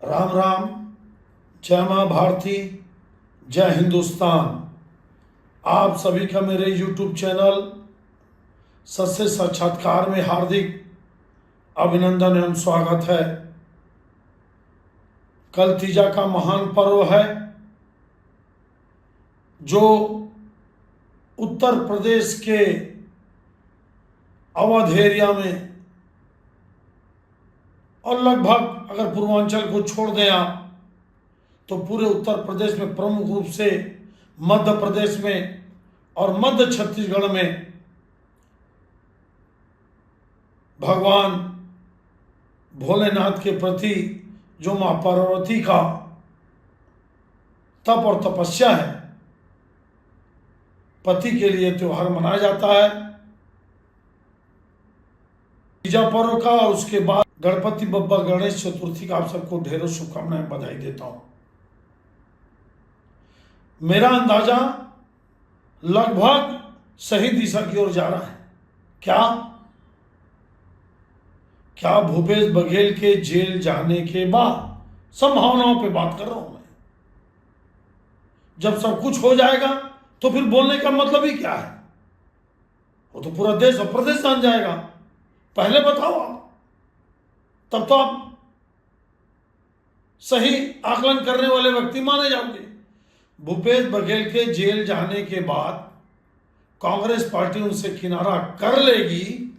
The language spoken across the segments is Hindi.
राम राम। जय माँ भारती, जय हिंदुस्तान। आप सभी का मेरे YouTube चैनल सत्य साक्षात्कार में हार्दिक अभिनंदन एवं स्वागत है। कल तीजा का महान पर्व है जो उत्तर प्रदेश के अवध एरिया में और लगभग अगर पूर्वांचल को छोड़ दें आप तो पूरे उत्तर प्रदेश में, प्रमुख रूप से मध्य प्रदेश में और मध्य छत्तीसगढ़ में भगवान भोलेनाथ के प्रति जो मां पार्वती का तप और तपस्या है, पति के लिए त्योहार मनाया जाता है तीजा पर्व का। और उसके बाद गणपति बप्पा गणेश चतुर्थी का आप सबको ढेरों शुभकामनाएं, बधाई देता हूं। मेरा अंदाजा लगभग सही दिशा की ओर जा रहा है। क्या भूपेश बघेल के जेल जाने के बाद, संभावनाओं पे बात कर रहा हूं मैं, जब सब कुछ हो जाएगा तो फिर बोलने का मतलब ही क्या है? वो तो पूरा देश और प्रदेश जान जाएगा। पहले बताओ आप, तब तो आप सही आकलन करने वाले व्यक्ति माने जाओगे। भूपेश बघेल के जेल जाने के बाद कांग्रेस पार्टी उनसे किनारा कर लेगी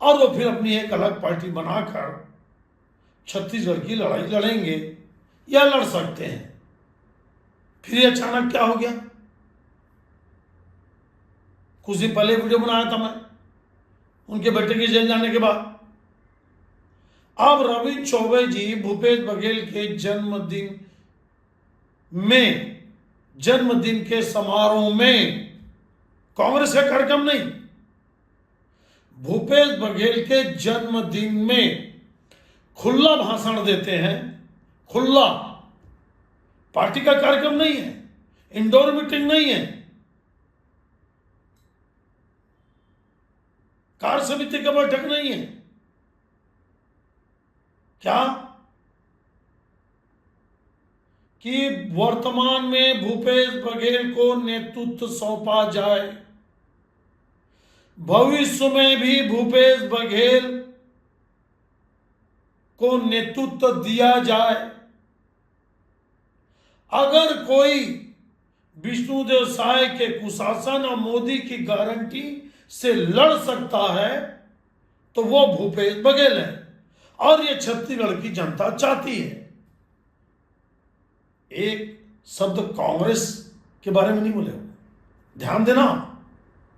और वो फिर अपनी एक अलग पार्टी बनाकर छत्तीसगढ़ की लड़ाई लड़ेंगे या लड़ सकते हैं। फिर ये अचानक क्या हो गया? कुछ दिन पहले वीडियो बनाया था मैं उनके बेटे के जेल जाने के बाद। अब रविंद्र चौबे जी भूपेश बघेल के जन्मदिन के समारोह में, कांग्रेस का कार्यक्रम नहीं, भूपेश बघेल के जन्मदिन में खुला भाषण देते हैं। खुला, पार्टी का कार्यक्रम नहीं है, इंडोर मीटिंग नहीं है, कार्य समिति का बैठक नहीं है। क्या कि वर्तमान में भूपेश बघेल को नेतृत्व सौंपा जाए, भविष्य में भी भूपेश बघेल को नेतृत्व दिया जाए। अगर कोई विष्णुदेव साय के कुशासन और मोदी की गारंटी से लड़ सकता है तो वो भूपेश बघेल है, और ये छत्तीसगढ़ की जनता चाहती है। एक शब्द कांग्रेस के बारे में नहीं बोले, ध्यान देना,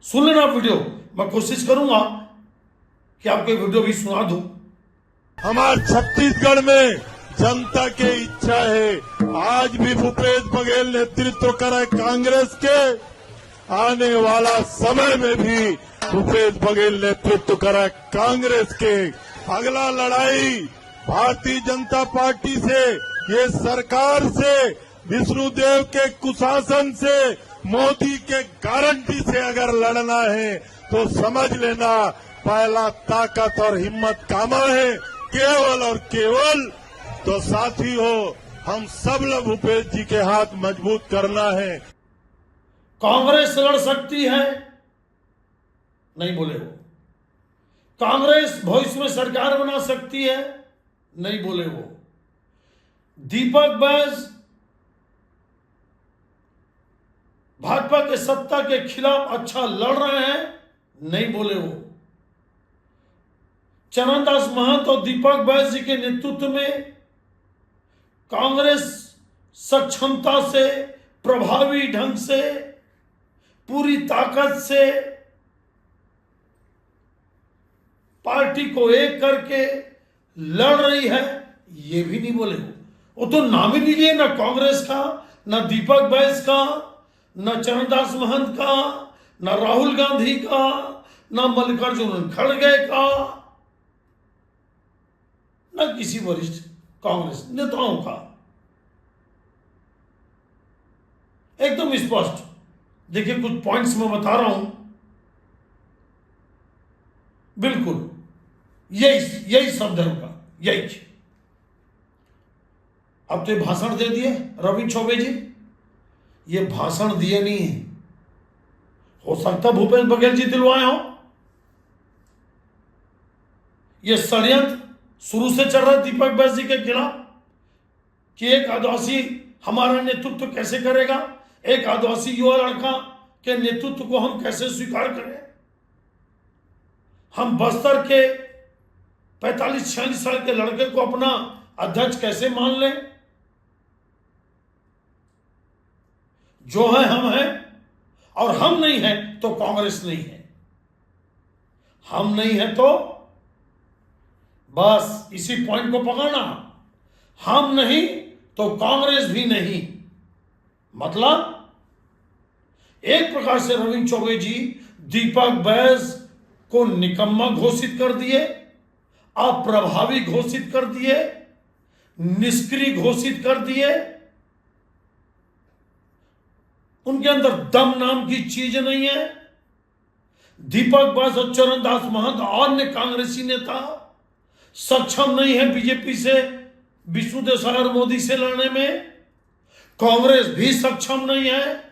सुन लेना वीडियो। मैं कोशिश करूंगा कि आपको वीडियो भी सुना दूं। हमारे छत्तीसगढ़ में जनता की इच्छा है, आज भी भूपेश बघेल नेतृत्व करे कांग्रेस के, आने वाला समय में भी भूपेश बघेल नेतृत्व करे कांग्रेस के। अगला लड़ाई भारतीय जनता पार्टी से, ये सरकार से, विष्णुदेव के कुशासन से, मोदी के गारंटी से अगर लड़ना है तो समझ लेना, पहला ताकत और हिम्मत कामा है, केवल और केवल तो साथी हो हम सब लोग भूपेश जी के हाथ मजबूत करना है। कांग्रेस लड़ सकती है, नहीं बोले वो। कांग्रेस भविष्य में सरकार बना सकती है, नहीं बोले वो। दीपक बैज भाजपा के सत्ता के खिलाफ अच्छा लड़ रहे हैं, नहीं बोले वो। चरणदास महंत और दीपक बैज जी के नेतृत्व में कांग्रेस सक्षमता से, प्रभावी ढंग से, पूरी ताकत से पार्टी को एक करके लड़ रही है, ये भी नहीं बोले वो तो नाम ही नहीं लिए, ना कांग्रेस का, ना दीपक बैज का, ना चरणदास महंत का, ना राहुल गांधी का, ना मल्लिकार्जुन खड़गे का, ना किसी वरिष्ठ कांग्रेस नेताओं का। एकदम स्पष्ट देखिए, कुछ पॉइंट्स मैं बता रहा हूं, बिल्कुल यही शब्द है उनका, यही। अब तो ये भाषण दे दिए रविंद्र चौबे जी, ये भाषण दिए नहीं है, हो सकता भूपेश बघेल जी दिलवाए हो। ये षड्यंत्र शुरू से चल रहा है दीपक बैस जी के खिलाफ कि एक आदिवासी हमारा नेतृत्व कैसे करेगा, एक आदिवासी युवा लड़का के नेतृत्व को हम कैसे स्वीकार करें, हम बस्तर के 45-46 साल के लड़के को अपना अध्यक्ष कैसे मान लें। जो है हम हैं, और हम नहीं हैं तो कांग्रेस नहीं है, हम नहीं है तो बस इसी पॉइंट को पकड़ना, हम नहीं तो कांग्रेस भी नहीं। मतलब एक प्रकार से रविंद्र चौबे जी दीपक बैस को निकम्मा घोषित कर दिए, अप्रभावी घोषित कर दिए, निष्क्रिय घोषित कर दिए। उनके अंदर दम नाम की चीज नहीं है। दीपक बैस और चरणदास महंत और अन्य कांग्रेसी नेता सक्षम नहीं है बीजेपी से, विष्णु देसाई और मोदी से लड़ने में। कांग्रेस भी सक्षम नहीं है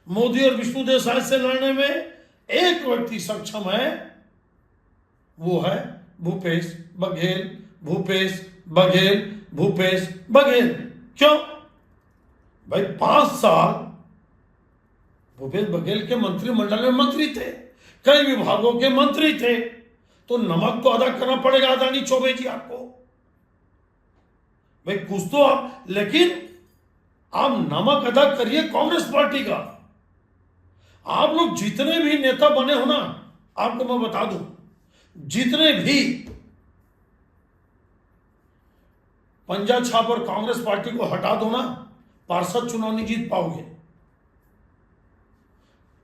मोदी और विष्णु देसाई से लड़ने में। एक व्यक्ति सक्षम है, वो है भूपेश बघेल, भूपेश बघेल, भूपेश बघेल। क्यों भाई? 5 साल भूपेश बघेल के मंत्रिमंडल में मंत्री थे, कई विभागों के मंत्री थे, तो नमक तो अदा करना पड़ेगा आदरणीय चौबे जी आपको। भाई कुछ तो आप, लेकिन आप नमक अदा करिए कांग्रेस पार्टी का। आप लोग जितने भी नेता बने हो ना, आपको मैं बता दूं, जितने भी पंजा छाप और कांग्रेस पार्टी को हटा दो ना, पार्षद चुनाव नहीं जीत पाओगे।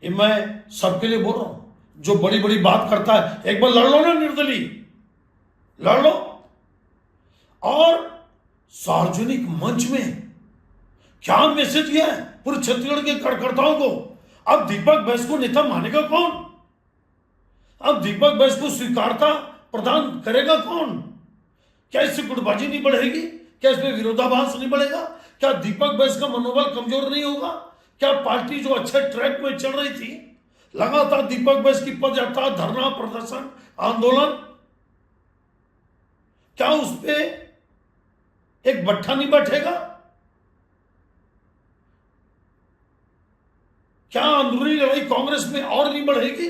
ये मैं सबके लिए बोल रहा हूं। जो बड़ी बड़ी बात करता है, एक बार लड़ लो ना, निर्दलीय लड़ लो। और सार्वजनिक मंच में क्या मैसेज दिया है पूरे छत्तीसगढ़ के कार्यकर्ताओं को। अब दीपक बैस को नेता मानेगा कौन? अब दीपक बैस को स्वीकारता प्रदान करेगा कौन? क्या इससे गुटबाजी नहीं बढ़ेगी? क्या इसमें विरोधाभास नहीं बढ़ेगा? क्या दीपक बैस का मनोबल कमजोर नहीं होगा? क्या पार्टी जो अच्छे ट्रैक में चल रही थी, लगातार दीपक बैस की पदयात्रा, धरना, प्रदर्शन, आंदोलन, क्या उस पे एक बट्ठा नहीं बैठेगा? क्या अंदरूनी लड़ाई कांग्रेस में और नहीं बढ़ेगी?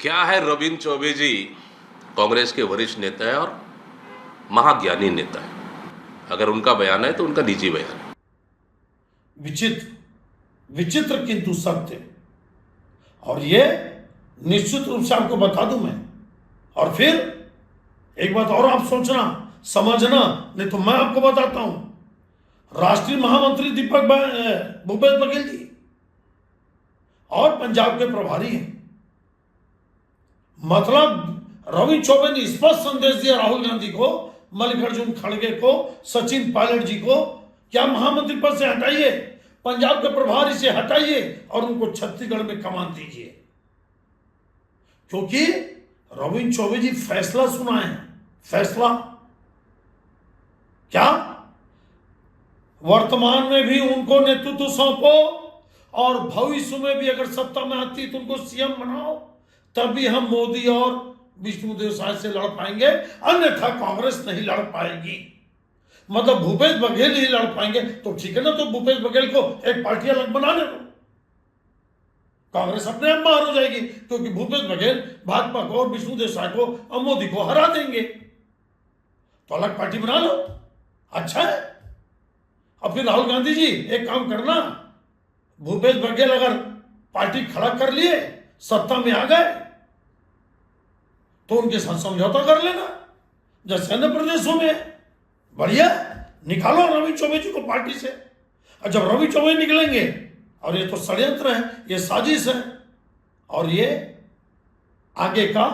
क्या है? रविंद्र चौबे जी कांग्रेस के वरिष्ठ नेता है और महाज्ञानी नेता है। अगर उनका बयान है तो उनका निजी बयान है। विचित्र किंतु सत्य। और ये निश्चित रूप से आपको बता दूं मैं। और फिर एक बात और आप सोचना, समझना, नहीं तो मैं आपको बताता हूं। राष्ट्रीय महामंत्री भूपेश बघेल जी और पंजाब के प्रभारी हैं। मतलब रविंद्र चौबे ने स्पष्ट संदेश दिया राहुल गांधी को, मल्लिकार्जुन खड़गे को, सचिन पायलट जी को, क्या महामंत्री पद से हटाइए, पंजाब के प्रभारी से हटाइए और उनको छत्तीसगढ़ में कमान दीजिए। क्योंकि रविंद्र चौबे जी फैसला सुनाए हैं। फैसला क्या? वर्तमान में भी उनको नेतृत्व सौंपो और भविष्य में भी अगर सत्ता में आती तो उनको सीएम बनाओ, तभी हम मोदी और विष्णु देसाई से लड़ पाएंगे, अन्यथा कांग्रेस नहीं लड़ पाएगी। मतलब भूपेश बघेल ही लड़ पाएंगे तो ठीक है ना, तो भूपेश बघेल को एक पार्टी अलग बनाने दो, कांग्रेस अपने आप बाहर हो जाएगी। क्योंकि भूपेश बघेल भाजपा को और विष्णु देसाई को और मोदी को हरा देंगे, तो अलग पार्टी बना लो, अच्छा है। और फिर राहुल गांधी जी एक काम करना, भूपेश बघेल अगर पार्टी खड़ा कर लिए, सत्ता में आ गए, तो उनके साथ समझौता कर लेना जैसे अन्य प्रदेशों में। बढ़िया, निकालो रविंद्र चौबे जी को पार्टी से। और जब रविंद्र चौबे निकलेंगे, और ये तो षड्यंत्र है, ये साजिश है, और ये आगे का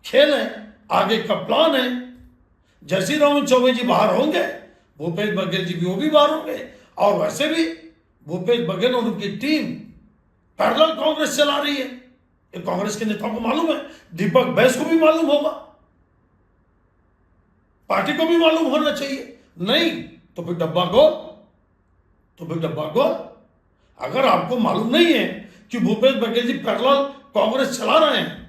खेल है, आगे का प्लान है। जैसे रविंद्र चौबे जी बाहर होंगे, भूपेश बघेल जी भी वो भी बाहर होंगे। और वैसे भी भूपेश बघेल और उनकी टीम पैरेलल कांग्रेस चला रही है, ये कांग्रेस के नेताओं को मालूम है, दीपक बैस को भी मालूम होगा। पार्टी को भी मालूम होना चाहिए। नहीं तो फिर डब्बा गोल। अगर आपको मालूम नहीं है कि भूपेश बघेल जी पैरेलल कांग्रेस चला रहे हैं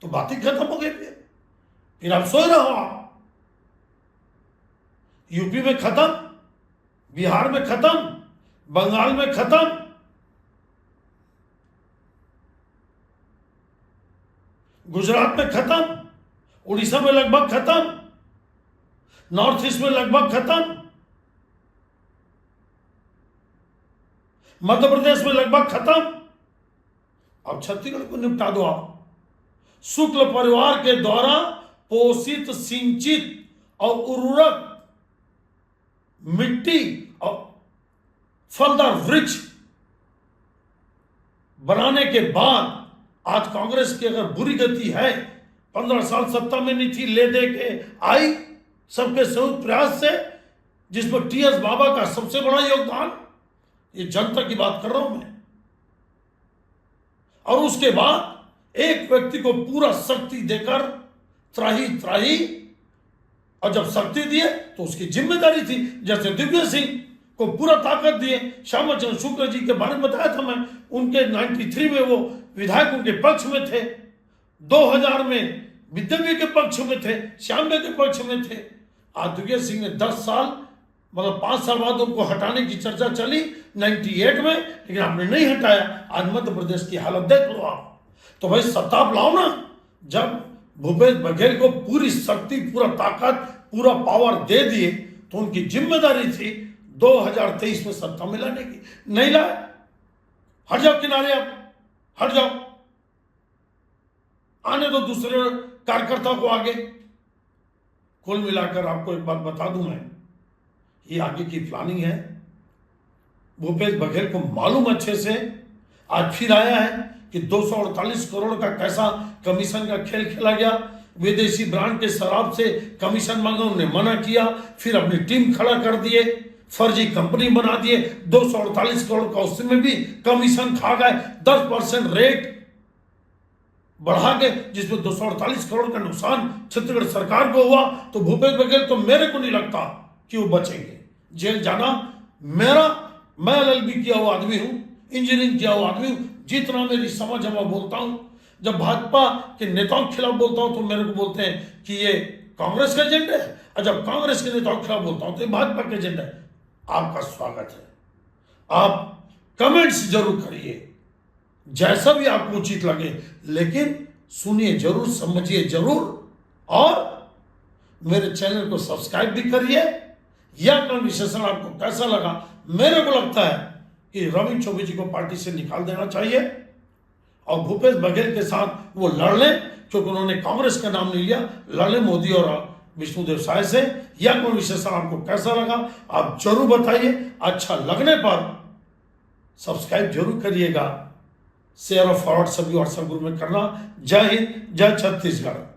तो बात ही खत्म हो गई। फिर आप सोए रहो। आप यूपी में खत्म, बिहार में खत्म, बंगाल में खत्म, गुजरात में खत्म, उड़ीसा में लगभग खत्म, नॉर्थ ईस्ट में लगभग खत्म, मध्य प्रदेश में लगभग खत्म। अब छत्तीसगढ़ को निपटा दो आप। शुक्ल परिवार के द्वारा पोषित, सिंचित और उर्वरक मिट्टी और फलदार वृक्ष बनाने के बाद आज कांग्रेस की अगर बुरी गति है, 15 साल सत्ता में नहीं थी, ले दे के आई सबके संयुक्त प्रयास से, जिसमें टीएस बाबा का सबसे बड़ा योगदान, ये जनता की बात कर रहा हूं मैं। और उसके बाद एक व्यक्ति को पूरा शक्ति देकर त्राही, और जब शक्ति दिए तो उसकी जिम्मेदारी थी। जैसे दिव्य सिंह को पूरा ताकत दिए, श्यामा चंद्र शुक्ल जी के बारे में बताया था मैं, उनके 93 में वो विधायकों के पक्ष में थे, 2000 में विद्यावी के पक्ष में थे, श्यामबे के पक्ष में थे। आज दिव्य सिंह ने 10 साल, मतलब 5 साल बाद उनको हटाने की चर्चा चली 98 में, लेकिन आपने नहीं हटाया। आज मध्य प्रदेश की हालत देख लो आप। तो भाई सत्ताप लाओ ना। जब भूपेश बघेल को पूरी शक्ति, पूरा ताकत, पूरा पावर दे दिए तो उनकी जिम्मेदारी थी 2023 में सत्ता में लाने की। नहीं लाए, हट जाओ किनारे, आप हट जाओ, आने दो दूसरे कार्यकर्ता को आगे। कुल मिलाकर आपको एक बात बता दूं मैं, ये आगे की प्लानिंग है। भूपेश बघेल को मालूम अच्छे से, आज फिर आया है कि 248 करोड़ का कैसा कमीशन का खेल खेला गया। विदेशी ब्रांड के शराब से कमीशन मांगा, उन्होंने मना किया, फिर अपनी टीम खड़ा कर दिए, फर्जी कंपनी बना दिए, 248 करोड़ का उसमें भी कमीशन खा गए, 10% रेट बढ़ा के, जिसमें 248 करोड़ का नुकसान छत्तीसगढ़ सरकार को हुआ। तो भूपेश बघेल तो मेरे को नहीं लगता कि वो बचेंगे। जेल जाना मैं LLB किया हुआ आदमी हूं, इंजीनियरिंग किया हुआ आदमी हूं, जितना मेरी समझ है मैं बोलता हूं। जब भाजपा के नेताओं के खिलाफ बोलता हूं तो मेरे को बोलते हैं कि ये कांग्रेस का एजेंडा है, और जब कांग्रेस के नेताओं के खिलाफ बोलता हूं तो ये भाजपा का एजेंडा है। आपका स्वागत है, आप कमेंट्स जरूर करिए, जैसा भी आपको उचित लगे, लेकिन सुनिए जरूर, समझिए जरूर, और मेरे चैनल को सब्सक्राइब भी करिए। यह अपना विश्लेषण आपको कैसा लगा? मेरे को लगता है कि रविंद्र चौबे जी को पार्टी से निकाल देना चाहिए और भूपेश बघेल के साथ वो लड़ लें, क्योंकि उन्होंने कांग्रेस का नाम नहीं लिया, लड़ लें मोदी और विष्णुदेव साय से। यह अपना विश्लेषण आपको कैसा लगा आप जरूर बताइए। अच्छा लगने पर सब्सक्राइब जरूर करिएगा, शेयर और फॉरवर्ड सभी व्हाट्सएप ग्रुप में करना। जय हिंद, जय छत्तीसगढ़।